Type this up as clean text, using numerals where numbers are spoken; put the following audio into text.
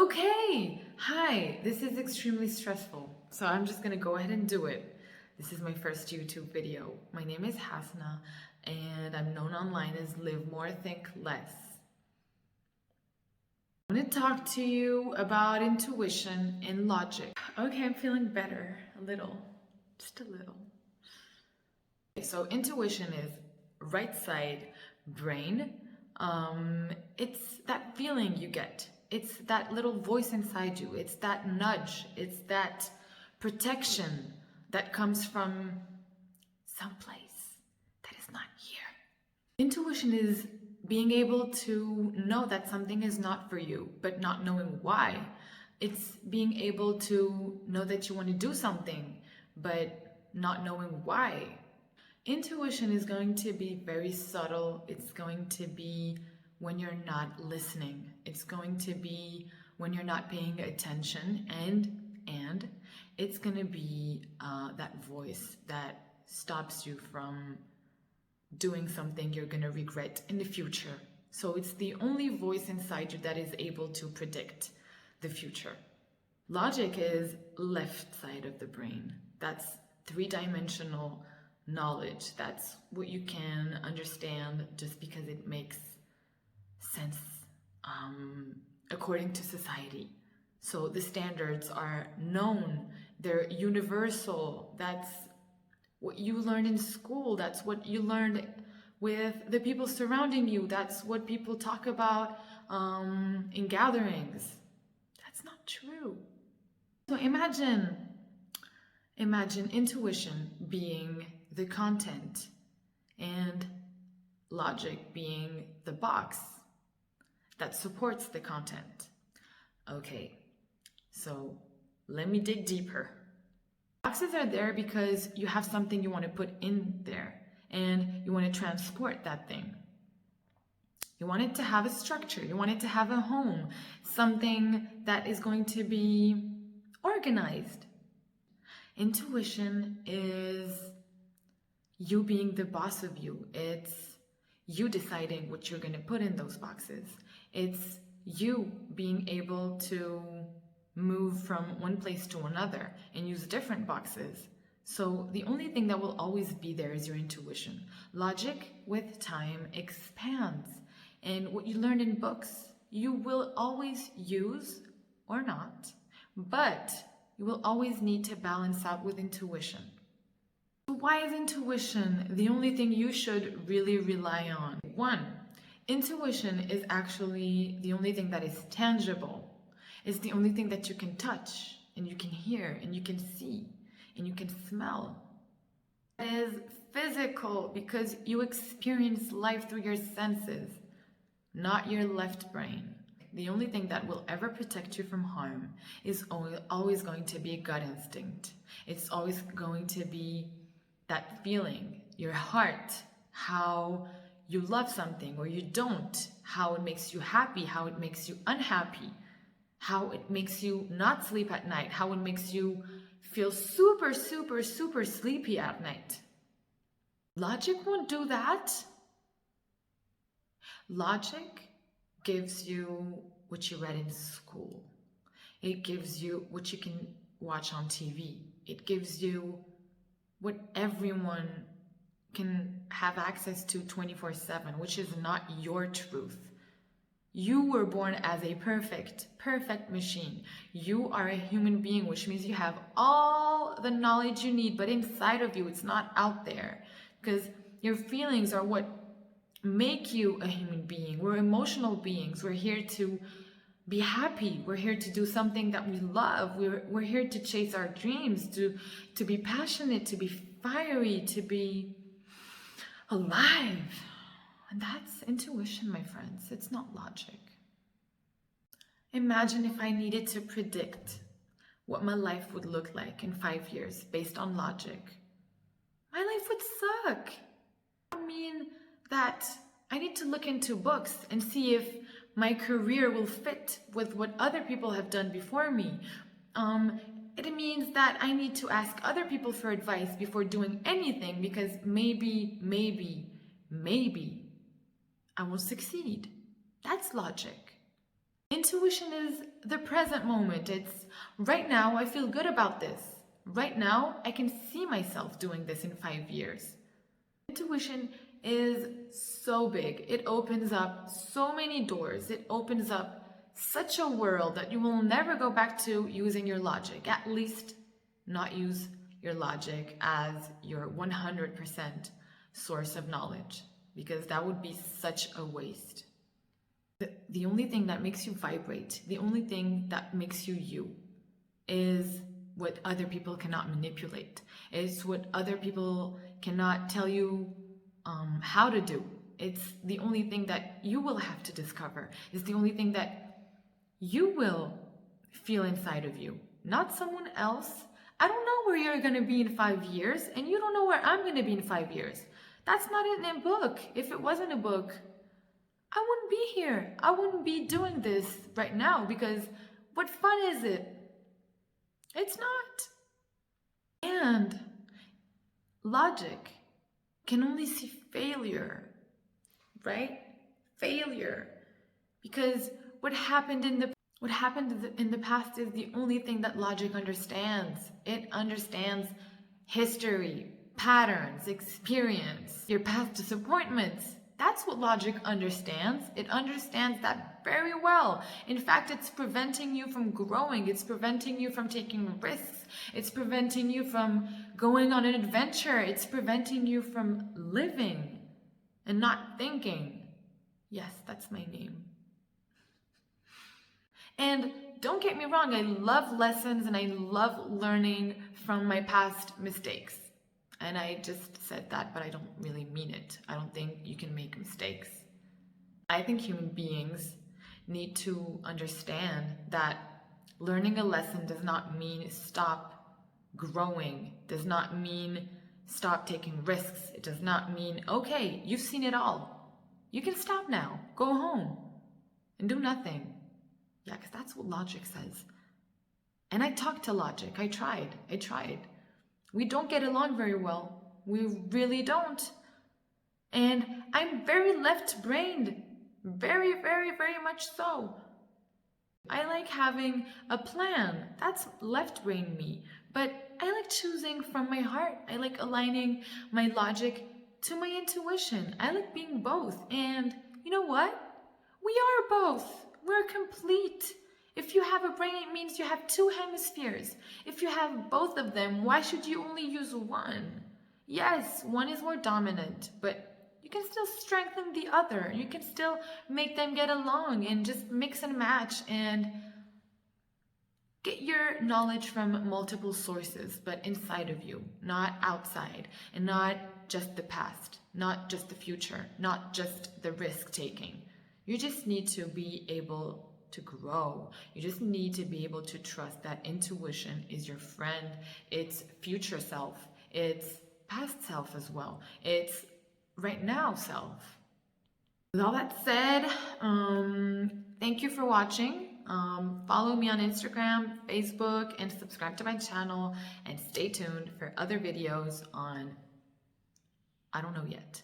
Okay, hi, this is extremely stressful, so I'm just gonna go ahead and do it. This is my first YouTube video. My name is Hasna, and I'm known online as Live More, Think Less. I'm gonna talk to you about intuition and logic. Okay, I'm feeling better, a little, just a little. Okay, so intuition is right side brain. It's that feeling you get. It's that little voice inside you. It's that nudge. It's that protection that comes from someplace that is not here. Intuition is being able to know that something is not for you, but not knowing why. It's being able to know that you want to do something, but not knowing why. Intuition is going to be very subtle. It's going to be when you're not listening. It's going to be when you're not paying attention, and it's going to be that voice that stops you from doing something you're going to regret in the future. So it's the only voice inside you that is able to predict the future. Logic is left side of the brain. That's three-dimensional knowledge. That's what you can understand just because it makes sense according to society. So the standards are known, they're universal. That's what you learned in school. That's what you learned with the people surrounding you. That's what people talk about in gatherings. That's not true. So imagine intuition being the content and logic being the box that supports the content. Okay, so let me dig deeper. Boxes are there because you have something you want to put in there and you want to transport that thing. You want it to have a structure. You want it to have a home, something that is going to be organized. Intuition is you being the boss of you. It's you deciding what you're going to put in those boxes. It's you being able to move from one place to another and use different boxes. So the only thing that will always be there is your intuition. Logic with time expands. And what you learn in books, you will always use or not, but you will always need to balance out with intuition. So why is intuition the only thing you should really rely on? One, intuition is actually the only thing that is tangible. It's the only thing that you can touch and you can hear and you can see and you can smell. It is physical because you experience life through your senses, not your left brain. The only thing that will ever protect you from harm is always going to be gut instinct. It's always going to be that feeling, your heart, how you love something or you don't, how it makes you happy, how it makes you unhappy, how it makes you not sleep at night, how it makes you feel super, super, super sleepy at night. Logic won't do that. Logic gives you what you read in school. It gives you what you can watch on TV. It gives you what everyone can have access to 24/7, which is not your truth. You were born as a perfect machine. You are a human being, which means you have all the knowledge you need, but inside of you, it's not out there. Because your feelings are what make you a human being. We're emotional beings. We're here to be happy. We're here to do something that we love. We're here to chase our dreams, to be passionate, to be fiery, to be alive. And that's intuition, my friends. It's not logic. Imagine if I needed to predict what my life would look like in 5 years based on logic. My life would suck. I mean that I need to look into books and see if my career will fit with what other people have done before me. It means that I need to ask other people for advice before doing anything because maybe I won't succeed. That's logic. Intuition is the present moment. It's right now, I feel good about this. Right now, I can see myself doing this in 5 years. Intuition is so big. It opens up so many doors. It opens up such a world that you will never go back to using your logic. At least not use your logic as your 100% source of knowledge, because that would be such a waste. The only thing that makes you vibrate, the only thing that makes you you, is what other people cannot manipulate. It's what other people cannot tell you how to do. It's the only thing that you will have to discover. It's the only thing that you will feel inside of you, not someone else. I don't know where you're going to be in 5 years, and you don't know where I'm going to be in 5 years. That's not in a book. If it wasn't a book, I wouldn't be here. I wouldn't be doing this right now, because what fun is it? It's not. And logic can only see failure, right? Failure. Because what happened in the past is the only thing that logic understands. It understands history, patterns, experience, your past disappointments. That's what logic understands. It understands that very well. In fact, it's preventing you from growing. It's preventing you from taking risks. It's preventing you from going on an adventure. It's preventing you from living and not thinking. Yes, that's my name. And don't get me wrong, I love lessons and I love learning from my past mistakes. And I just said that, but I don't really mean it. I don't think you can make mistakes. I think human beings need to understand that learning a lesson does not mean stop growing, does not mean stop taking risks. It does not mean, okay, you've seen it all. You can stop now, go home and do nothing. Yeah, because that's what logic says. And I talked to logic. I tried. We don't get along very well. We really don't. And I'm very left-brained. Very, very, very much so. I like having a plan. That's left-brain me. But I like choosing from my heart. I like aligning my logic to my intuition. I like being both. And you know what? We are both. We're complete. If you have a brain, it means you have two hemispheres. If you have both of them, why should you only use one? Yes, one is more dominant, but you can still strengthen the other. You can still make them get along and just mix and match and get your knowledge from multiple sources, but inside of you, not outside, and not just the past, not just the future, not just the risk-taking. You just need to be able to grow. You just need to be able to trust that intuition is your friend. It's future self. It's past self as well. It's right now self. With all that said, thank you for watching. Follow me on Instagram, Facebook, and subscribe to my channel, and stay tuned for other videos on I don't know yet.